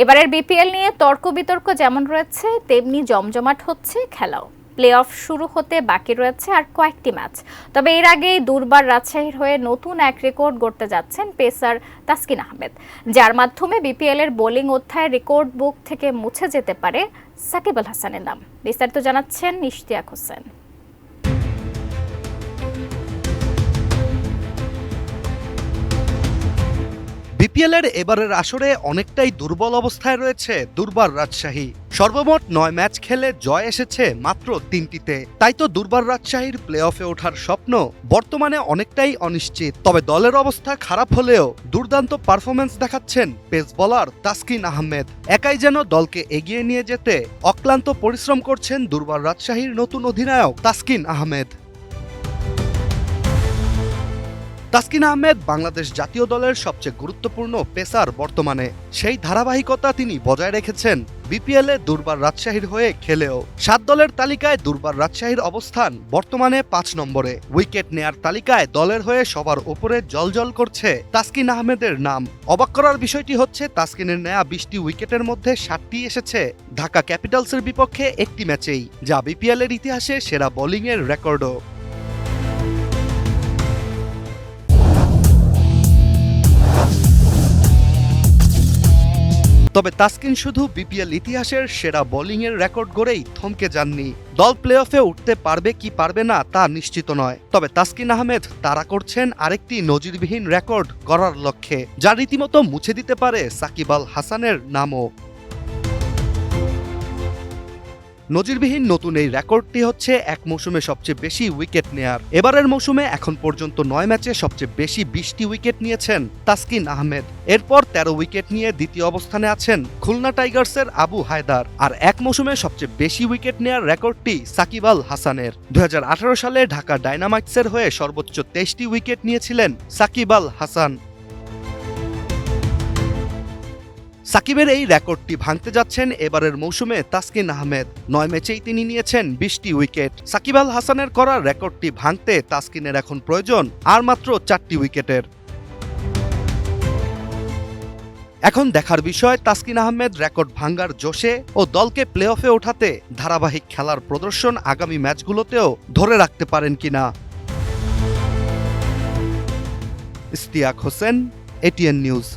এবারের বিপিএল নিয়ে তর্ক বিতর্ক যেমন রয়েছে তেমনি জমজমাট হচ্ছে খেলাও। প্লে অফ শুরু হতে বাকি রয়েছে আর কয়েকটি ম্যাচ। তবে এর আগেই দুর্বার রাজশাহীর হয়ে নতুন এক রেকর্ড গড়তে যাচ্ছেন পেসার তাসকিন আহমেদ, যার মাধ্যমে বিপিএল এর বোলিং অধ্যায়ের রেকর্ড বুক থেকে মুছে যেতে পারে সাকিব আল হাসানের নাম। বিস্তারিত জানাচ্ছেন ইশতিয়াক হোসেন। বিপিএলের এবারের আসরে অনেকটাই দুর্বল অবস্থায় রয়েছে দুর্বার রাজশাহী। সর্বমোট ৯ ম্যাচ খেলে জয় এসেছে মাত্র ৩টিতে। তাই তো দুর্বার রাজশাহীর প্লে অফে ওঠার স্বপ্ন বর্তমানে অনেকটাই অনিশ্চিত। তবে দলের অবস্থা খারাপ হলেও দুর্দান্ত পারফরমেন্স দেখাচ্ছেন পেস বোলার তাসকিন আহমেদ। একাই যেন দলকে এগিয়ে নিয়ে যেতে অক্লান্ত পরিশ্রম করছেন দুর্বার রাজশাহীর নতুন অধিনায়ক তাসকিন আহমেদ। তাসকিন আহমেদ বাংলাদেশ জাতীয় দলের সবচেয়ে গুরুত্বপূর্ণ পেসার বর্তমানে। সেই ধারাবাহিকতা তিনি বজায় রেখেছেন বিপিএলে দুর্বার রাজশাহীর হয়ে খেলেও। ৭ দলের তালিকায় দুর্বার রাজশাহীর অবস্থান বর্তমানে ৫ নম্বরে। উইকেট নেয়ার তালিকায় দলের হয়ে সবার উপরে জ্বলজ্বল করছে তাসকিন আহমেদের নাম। অবাক করার বিষয়টি হচ্ছে তাসকিনের নেয়া ২০টি উইকেটের মধ্যে ৭টি এসেছে ঢাকা ক্যাপিটালসের বিপক্ষে একটি ম্যাচেই, যা বিপিএলের ইতিহাসে সেরা বোলিংয়ের রেকর্ডও। তবে তাসকিন শুধু বিপিএল ইতিহাসের সেরা বোলিংয়ের রেকর্ড গড়েই থমকে যাননি। দল প্লে অফে উঠতে পারবে কি পারবে না তা নিশ্চিত নয়। তবে তাসকিন আহমেদ তাড়া করছেন আরেকটি নজিরবিহীন রেকর্ড গড়ার লক্ষ্যে, যা রীতিমতো মুছে দিতে পারে সাকিব আল হাসানের নামও। নজিরবিহীন নতুন এই রেকর্ডটি হচ্ছে এক মৌসুমে সবচেয়ে বেশি উইকেট নেয়ার। এবারের মৌসুমে এখন পর্যন্ত ৯ ম্যাচে সবচেয়ে বেশি ২০টি উইকেট নিয়েছেন তাসকিন আহমেদ। এরপর ১৩ উইকেট নিয়ে দ্বিতীয় অবস্থানে আছেন খুলনা টাইগার্সের আবু হায়দার। আর এক মৌসুমে সবচেয়ে বেশি উইকেট নেয়ার রেকর্ডটি সাকিব আল হাসানের। ২০১৮ সালে ঢাকা ডায়নামাইটসের হয়ে সর্বোচ্চ ২৩টি উইকেট নিয়েছিলেন সাকিব আল হাসান। সাকিবের এই রেকর্ডটি ভাঙতে যাচ্ছেন এবারের মৌসুমে তাসকিন আহমেদ। ৯ ম্যাচেই তিনি নিয়েছেন ২০টি উইকেট। সাকিব আল হাসানের করা রেকর্ডটি ভাঙতে তাসকিনের এখন প্রয়োজন আর মাত্র ৪টি উইকেটের। এখন দেখার বিষয় তাসকিন আহমেদ রেকর্ড ভাঙার জোশে ও দলকে প্লে অফে ওঠাতে ধারাবাহিক খেলার প্রদর্শন আগামী ম্যাচগুলোতেও ধরে রাখতে পারেন কিনা। Ishtiaq Hossain, ATN news.